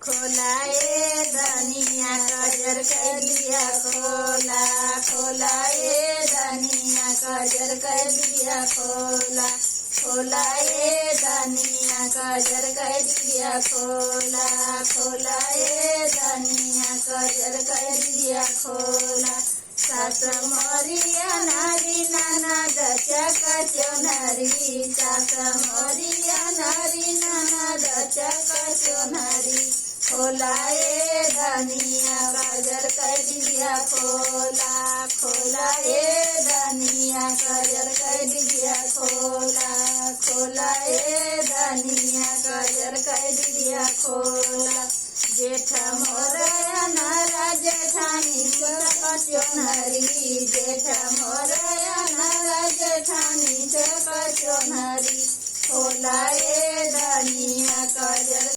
खोला ए धनिया कजर कर दिया खोला, खोला ए धनिया कजर कर दिया खोला, खोला ए धनिया कजर कर दिया खोला, खोला ए धनिया कजर कर दिया खोला। सास मोरिया नारी ननद चकचो नारी, सास मोरिया नारी ननद चकचो नारी, खोला ए धनिया कजर कर दिया खोला, खोला ए धनिया कजर कर दिया खोला, खोला ए धनिया कजर कर दिया खोला। जेठ